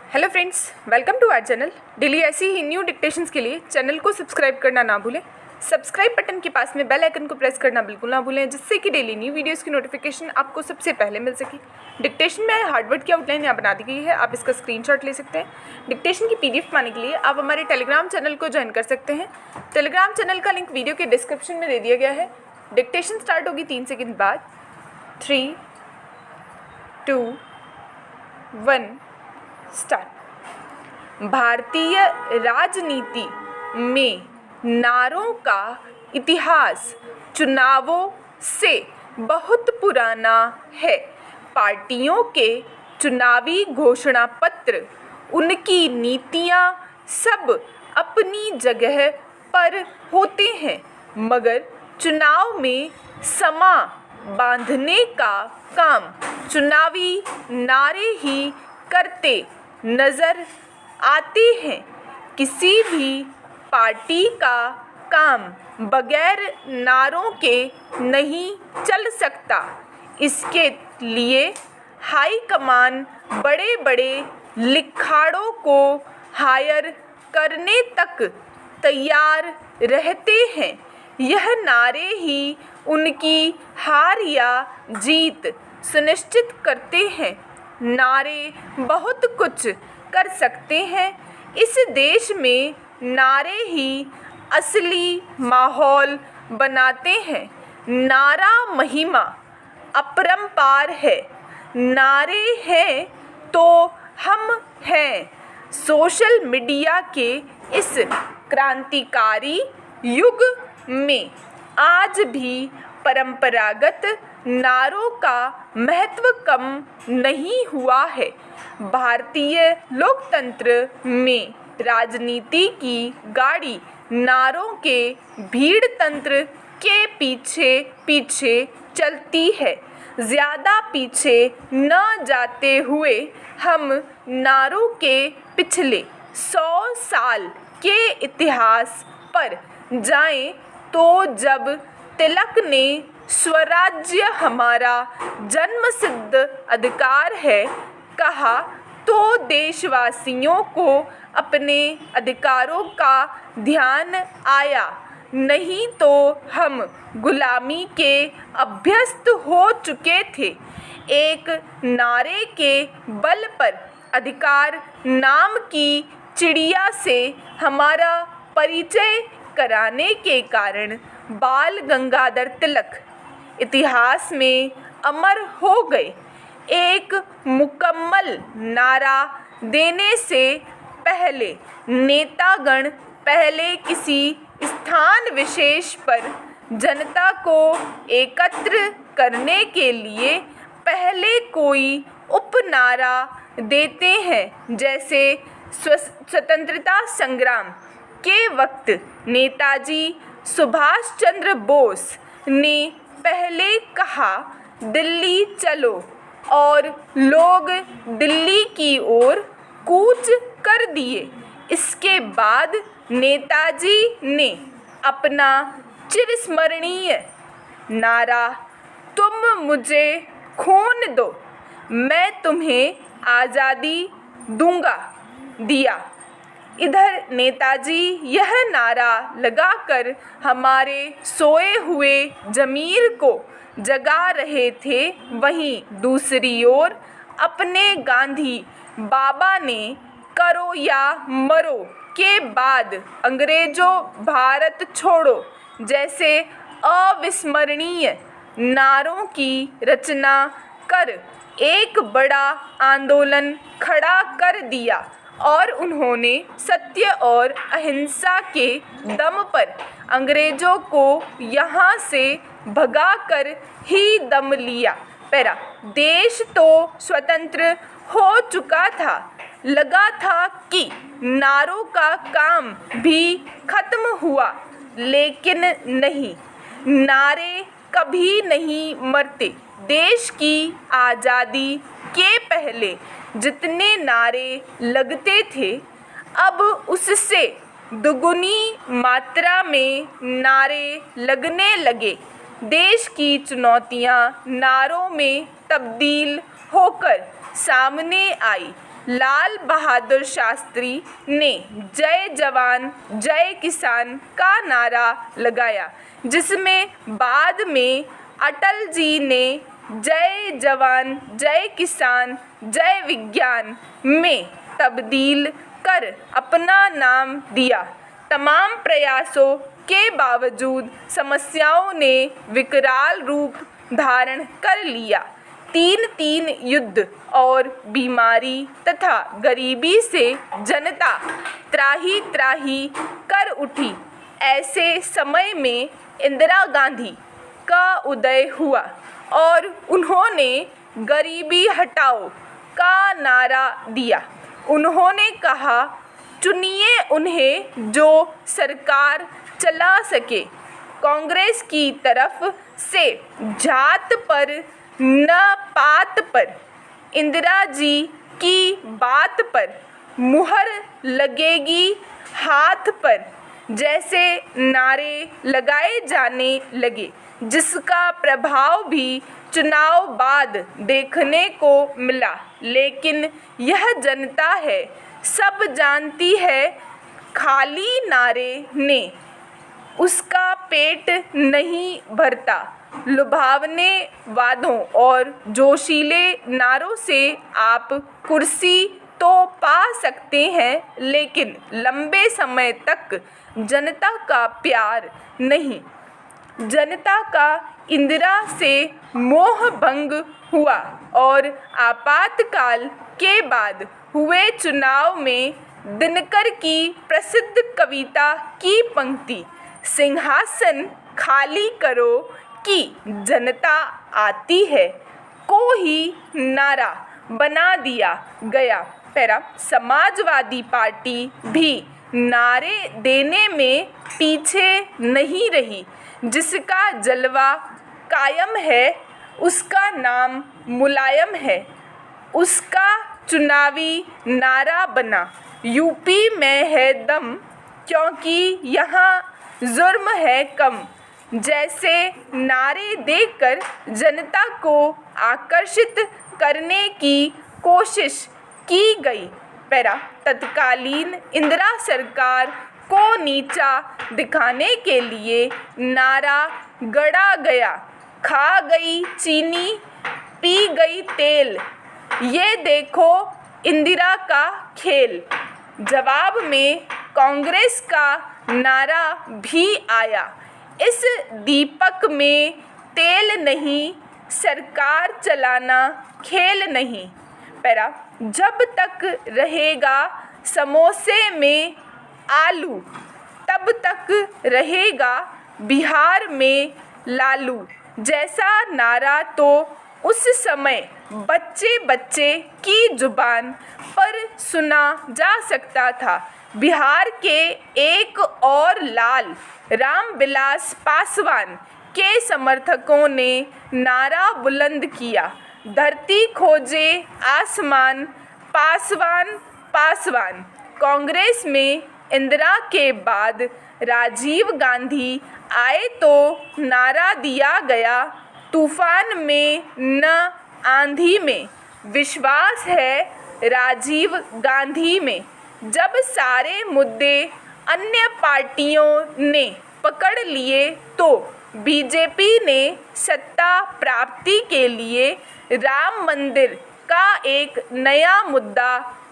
Hello friends, welcome to our channel. Daily ऐसी ही new dictations के लिए चैनल को सब्सक्राइब करना ना भूलें। सब्सक्राइब बटन के पास में बेल आइकन को प्रेस करना बिल्कुल ना भूलें, जिससे कि डेली न्यू वीडियोस की नोटिफिकेशन आपको सबसे पहले मिल सके। डिक्टेशन में हार्डवर्ड की आउटलाइन यहाँ बना दी गई है, आप इसका स्क्रीनशॉट ले सकते हैं। डिक्टेशन की PDF पाने के लिए आप हमारे टेलीग्राम चैनल को ज्वाइन कर सकते हैं। टेलीग्राम चैनल का लिंक वीडियो के डिस्क्रिप्शन में दे दिया गया है। डिक्टेशन स्टार्ट होगी 3 सेकेंड बाद। 3, 2, 1 स्टार्ट। भारतीय राजनीति में नारों का इतिहास चुनावों से बहुत पुराना है। पार्टियों के चुनावी घोषणा पत्र, उनकी नीतियां सब अपनी जगह पर होते हैं, मगर चुनाव में समा बांधने का काम चुनावी नारे ही करते नजर आते हैं। किसी भी पार्टी का काम बगैर नारों के नहीं चल सकता। इसके लिए हाई कमान बड़े बड़े लिखाड़ों को हायर करने तक तैयार रहते हैं। यह नारे ही उनकी हार या जीत सुनिश्चित करते हैं। नारे बहुत कुछ कर सकते हैं। इस देश में नारे ही असली माहौल बनाते हैं। नारा महिमा अपरंपार है। नारे हैं तो हम हैं। सोशल मीडिया के इस क्रांतिकारी युग में आज भी परंपरागत नारों का महत्व कम नहीं हुआ है। भारतीय लोकतंत्र में राजनीति की गाड़ी नारों के भीड़ तंत्र के पीछे पीछे चलती है। ज़्यादा पीछे न जाते हुए हम नारों के पिछले 100 साल के इतिहास पर जाएं तो जब तिलक ने स्वराज्य हमारा जन्मसिद्ध अधिकार है कहा, तो देशवासियों को अपने अधिकारों का ध्यान आया। नहीं तो हम गुलामी के अभ्यस्त हो चुके थे। एक नारे के बल पर अधिकार नाम की चिड़िया से हमारा परिचय कराने के कारण बाल गंगाधर तिलक इतिहास में अमर हो गए। एक मुकम्मल नारा देने से पहले नेतागण पहले किसी स्थान विशेष पर जनता को एकत्र करने के लिए पहले कोई उपनारा देते हैं। जैसे स्वतंत्रता संग्राम के वक्त नेताजी सुभाष चंद्र बोस ने पहले कहा, दिल्ली चलो, और लोग दिल्ली की ओर कूच कर दिए। इसके बाद नेताजी ने अपना चिरस्मरणीय नारा, तुम मुझे खून दो मैं तुम्हें आज़ादी दूंगा, दिया। इधर नेताजी यह नारा लगाकर हमारे सोए हुए ज़मीर को जगा रहे थे। वहीं दूसरी ओर अपने गांधी बाबा ने करो या मरो के बाद अंग्रेजों भारत छोड़ो जैसे अविस्मरणीय नारों की रचना कर एक बड़ा आंदोलन खड़ा कर दिया, और उन्होंने सत्य और अहिंसा के दम पर अंग्रेजों को यहाँ से भगाकर ही दम लिया। पैरा, देश तो स्वतंत्र हो चुका था, लगा था कि नारों का काम भी खत्म हुआ, लेकिन नहीं, नारे कभी नहीं मरते। देश की आज़ादी के पहले जितने नारे लगते थे, अब उससे दुगुनी मात्रा में नारे लगने लगे। देश की चुनौतियां नारों में तब्दील होकर सामने आई। लाल बहादुर शास्त्री ने जय जवान जय किसान का नारा लगाया, जिसमें बाद में अटल जी ने जय जवान जय किसान जय विज्ञान में तब्दील कर अपना नाम दिया। तमाम प्रयासों के बावजूद समस्याओं ने विकराल रूप धारण कर लिया। तीन युद्ध और बीमारी तथा गरीबी से जनता त्राही त्राही कर उठी। ऐसे समय में इंदिरा गांधी का उदय हुआ और उन्होंने गरीबी हटाओ का नारा दिया। उन्होंने कहा, चुनिए उन्हें जो सरकार चला सके। कांग्रेस की तरफ से जात पर न पात पर इंदिरा जी की बात पर मुहर लगेगी हाथ पर जैसे नारे लगाए जाने लगे, जिसका प्रभाव भी चुनाव बाद देखने को मिला। लेकिन यह जनता है, सब जानती है, खाली नारे ने उसका पेट नहीं भरता। लुभावने वादों और जोशीले नारों से आप कुर्सी तो पा सकते हैं, लेकिन लंबे समय तक जनता का प्यार नहीं। जनता का इंदिरा से मोह भंग हुआ और आपातकाल के बाद हुए चुनाव में दिनकर की प्रसिद्ध कविता की पंक्ति, सिंहासन खाली करो कि जनता आती है, को ही नारा बना दिया गया। पैरा समाजवादी पार्टी भी नारे देने में पीछे नहीं रही। जिसका जलवा कायम है उसका नाम मुलायम है, उसका चुनावी नारा बना, यूपी में है दम क्योंकि यहाँ जुर्म है कम। जैसे नारे देकर जनता को आकर्षित करने की कोशिश की गई। पैरा तत्कालीन इंदिरा सरकार को नीचा दिखाने के लिए नारा गढ़ा गया, खा गई चीनी पी गई तेल, ये देखो इंदिरा का खेल। जवाब में कांग्रेस का नारा भी आया, इस दीपक में तेल नहीं, सरकार चलाना खेल नहीं। पैरा जब तक रहेगा समोसे में आलू, तब तक रहेगा बिहार में लालू जैसा नारा तो उस समय बच्चे बच्चे की जुबान पर सुना जा सकता था। बिहार के एक और लाल रामविलास पासवान के समर्थकों ने नारा बुलंद किया, धरती खोजे आसमान, पासवान पासवान। कांग्रेस में इंदिरा के बाद राजीव गांधी आए तो नारा दिया गया, तूफान में न आंधी में, विश्वास है राजीव गांधी में। जब सारे मुद्दे अन्य पार्टियों ने पकड़ लिए तो बीजेपी ने सत्ता प्राप्ति के लिए राम मंदिर का एक नया मुद्दा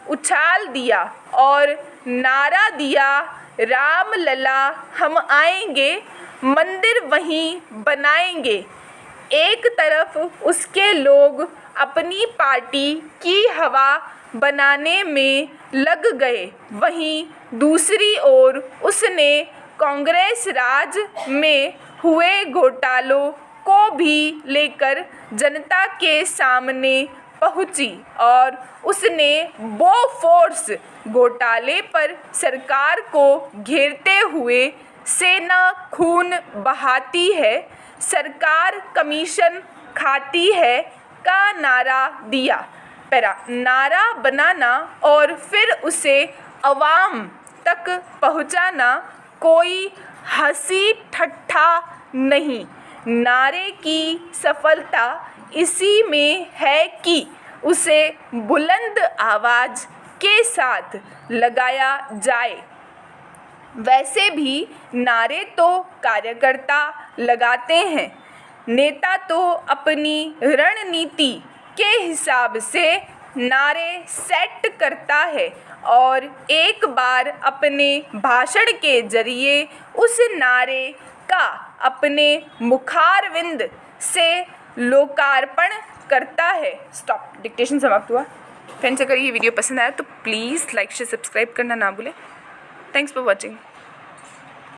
उछाल दिया और नारा दिया, राम लला हम आएंगे, मंदिर वहीं बनाएंगे। एक तरफ उसके लोग अपनी पार्टी की हवा बनाने में लग गए, वहीं दूसरी ओर उसने कांग्रेस राज में हुए घोटालों को भी लेकर जनता के सामने पहुंची और उसने बोफोर्स घोटाले पर सरकार को घेरते हुए सेना खून बहाती है, सरकार कमीशन खाती है का नारा दिया। पैरा नारा बनाना और फिर उसे अवाम तक पहुंचाना कोई हंसी ठट्ठा नहीं। नारे की सफलता इसी में है कि उसे बुलंद आवाज़ के साथ लगाया जाए। वैसे भी नारे तो कार्यकर्ता लगाते हैं, नेता तो अपनी रणनीति के हिसाब से नारे सेट करता है और एक बार अपने भाषण के जरिए उस नारे का अपने मुखारविंद से लोकार्पण करता है। स्टॉप, डिक्टेशन समाप्त हुआ। फ्रेंड्स, अगर ये वीडियो पसंद आया तो प्लीज़ लाइक शेयर सब्सक्राइब करना ना भूलें। Thanks for watching.